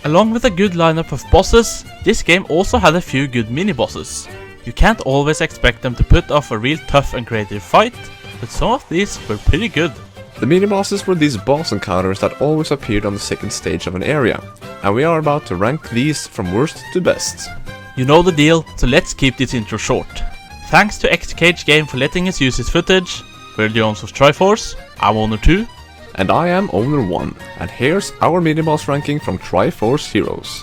Along with a good lineup of bosses, this game also had a few good mini-bosses. You can't always expect them to put off a real tough and creative fight, but some of these were pretty good. The mini-bosses were these boss encounters that always appeared on the second stage of an area, and we are about to rank these from worst to best. You know the deal, so let's keep this intro short. Thanks to XCage Game for letting us use his footage. We're the owners of Triforce, I'm owner 2. And I am owner 1, and here's our mini-boss ranking from Triforce Heroes.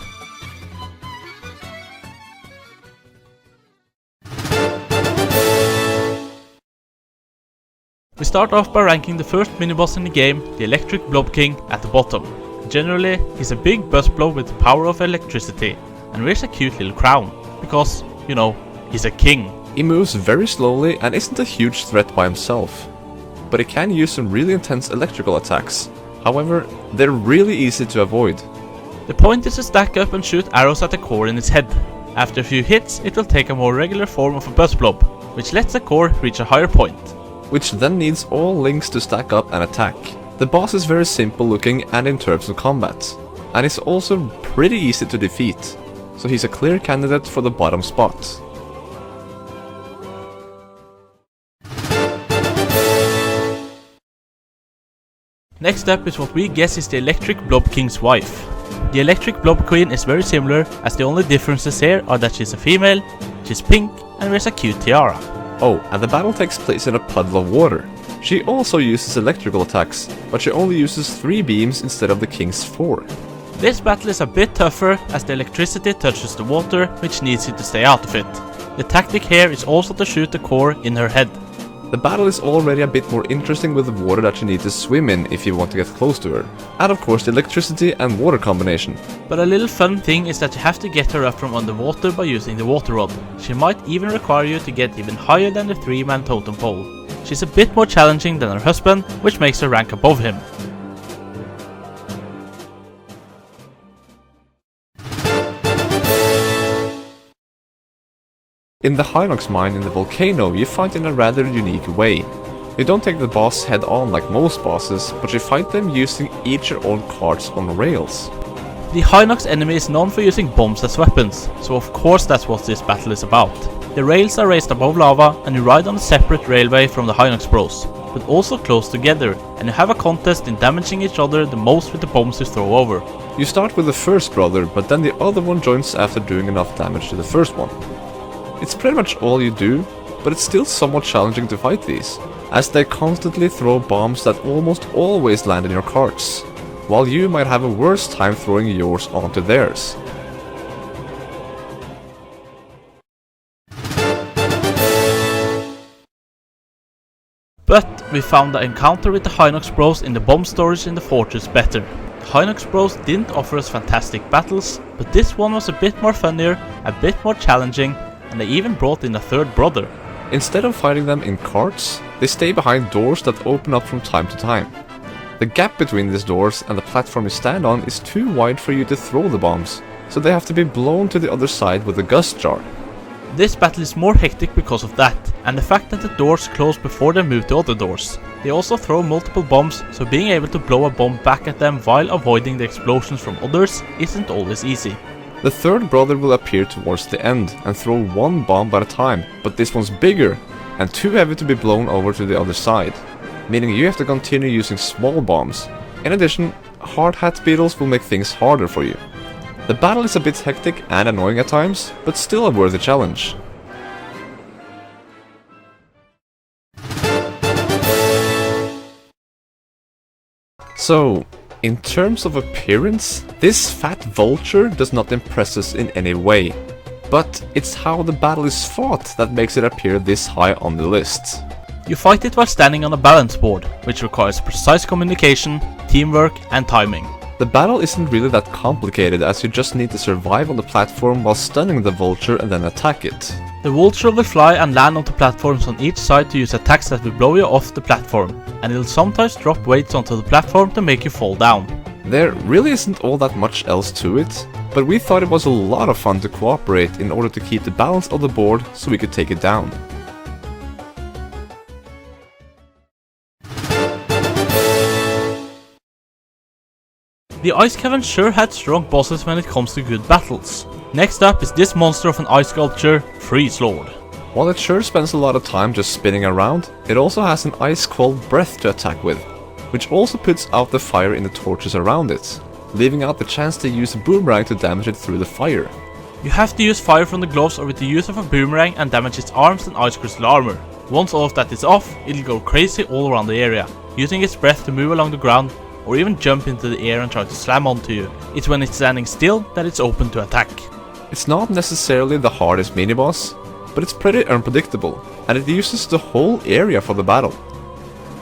We start off by ranking the first mini-boss in the game, the Electric Blob King, at the bottom. Generally, he's a big buzz blob with the power of electricity, and wears a cute little crown, because, you know, he's a king. He moves very slowly and isn't a huge threat by himself, but he can use some really intense electrical attacks. However, they're really easy to avoid. The point is to stack up and shoot arrows at the core in its head. After a few hits, it will take a more regular form of a buzz blob, which lets the core reach a higher point, which then needs all links to stack up and attack. The boss is very simple looking and in terms of combat, and is also pretty easy to defeat, so he's a clear candidate for the bottom spot. Next up is what we guess is the Electric Blob King's wife. The Electric Blob Queen is very similar, as the only differences here are that she's a female, she's pink, and wears a cute tiara. Oh, and the battle takes place in a puddle of water. She also uses electrical attacks, but she only uses 3 beams instead of the king's 4. This battle is a bit tougher, as the electricity touches the water, which needs you to stay out of it. The tactic here is also to shoot the core in her head. The battle is already a bit more interesting with the water that you need to swim in if you want to get close to her. And of course the electricity and water combination. But a little fun thing is that you have to get her up from underwater by using the water rod. She might even require you to get even higher than the 3-man totem pole. She's a bit more challenging than her husband, which makes her rank above him. In the HINOX mine in the volcano, you fight in a rather unique way. You don't take the boss head on like most bosses, but you fight them using each your own carts on rails. The HINOX enemy is known for using bombs as weapons, so of course that's what this battle is about. The rails are raised above lava, and you ride on a separate railway from the HINOX bros, but also close together, and you have a contest in damaging each other the most with the bombs you throw over. You start with the first brother, but then the other one joins after doing enough damage to the first one. It's pretty much all you do, but it's still somewhat challenging to fight these, as they constantly throw bombs that almost always land in your carts, while you might have a worse time throwing yours onto theirs. But we found the encounter with the HINOX bros in the bomb storage in the fortress better. The HINOX bros didn't offer us fantastic battles, but this one was a bit more funnier, a bit more challenging, and they even brought in a third brother. Instead of fighting them in carts, they stay behind doors that open up from time to time. The gap between these doors and the platform you stand on is too wide for you to throw the bombs, so they have to be blown to the other side with a gust jar. This battle is more hectic because of that, and the fact that the doors close before they move to other doors. They also throw multiple bombs, so being able to blow a bomb back at them while avoiding the explosions from others isn't always easy. The third brother will appear towards the end and throw 1 bomb at a time, but this one's bigger and too heavy to be blown over to the other side, meaning you have to continue using small bombs. In addition, hard hat beetles will make things harder for you. The battle is a bit hectic and annoying at times, but still a worthy challenge. So, in terms of appearance, this fat vulture does not impress us in any way, but it's how the battle is fought that makes it appear this high on the list. You fight it while standing on a balance board, which requires precise communication, teamwork and timing. The battle isn't really that complicated, as you just need to survive on the platform while stunning the vulture and then attack it. The vulture will fly and land onto platforms on each side to use attacks that will blow you off the platform, and it'll sometimes drop weights onto the platform to make you fall down. There really isn't all that much else to it, but we thought it was a lot of fun to cooperate in order to keep the balance of the board so we could take it down. The Ice Cavern sure had strong bosses when it comes to good battles. Next up is this monster of an ice sculpture, FREEZLORD. While it sure spends a lot of time just spinning around, it also has an ice-cold breath to attack with, which also puts out the fire in the torches around it, leaving out the chance to use a boomerang to damage it through the fire. You have to use fire from the gloves or with the use of a boomerang and damage its arms and ice crystal armor. Once all of that is off, it'll go crazy all around the area, using its breath to move along the ground or even jump into the air and try to slam onto you. It's when it's standing still that it's open to attack. It's not necessarily the hardest mini-boss, but it's pretty unpredictable, and it uses the whole area for the battle.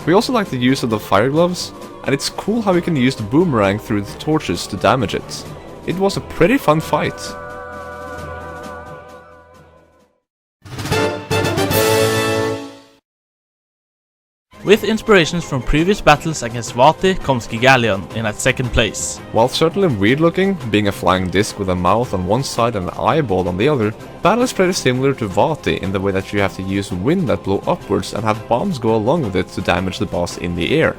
We also like the use of the fire gloves, and it's cool how we can use the boomerang through the torches to damage it. It was a pretty fun fight. With inspirations from previous battles against Vati comes GIGALEON in at second place. While certainly weird looking, being a flying disc with a mouth on one side and an eyeball on the other, battle is pretty similar to Vati in the way that you have to use wind that blow upwards and have bombs go along with it to damage the boss in the air.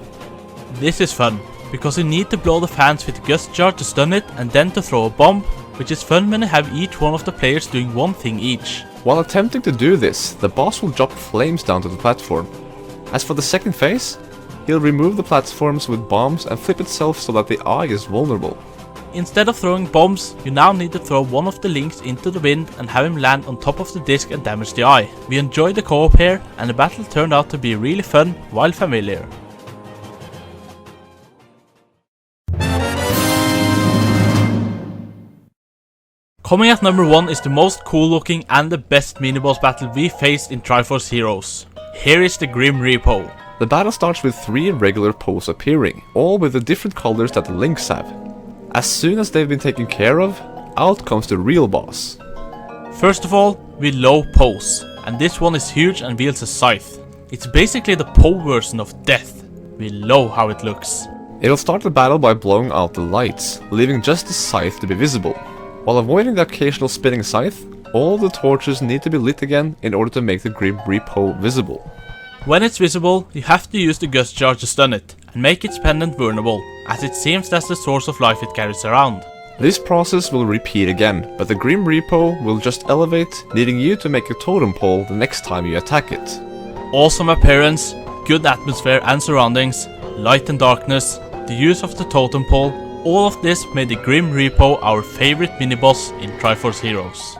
This is fun, because you need to blow the fans with a gust jar to stun it and then to throw a bomb, which is fun when you have each one of the players doing one thing each. While attempting to do this, the boss will drop flames down to the platform. As for the second phase, he'll remove the platforms with bombs and flip itself so that the eye is vulnerable. Instead of throwing bombs, you now need to throw one of the links into the wind and have him land on top of the disc and damage the eye. We enjoyed the co-op here, and the battle turned out to be really fun while familiar. Coming at number 1 is the most cool looking and the best mini-boss battle we faced in Triforce Heroes. Here is the Grim Repo. The battle starts with 3 regular Poes appearing, all with the different colors that the links have. As soon as they've been taken care of, out comes the real boss. First of all, we low Pose, and this one is huge and wields a scythe. It's basically the Poe version of death. We love how it looks. It'll start the battle by blowing out the lights, leaving just the scythe to be visible. While avoiding the occasional spinning scythe, all the torches need to be lit again in order to make the Grim Repo visible. When it's visible, you have to use the gust jar to stun it, and make its pendant vulnerable, as it seems that's the source of life it carries around. This process will repeat again, but the Grim Repo will just elevate, needing you to make a totem pole the next time you attack it. Awesome appearance, good atmosphere and surroundings, light and darkness, the use of the totem pole, all of this made the Grim Repo our favorite mini-boss in Triforce Heroes.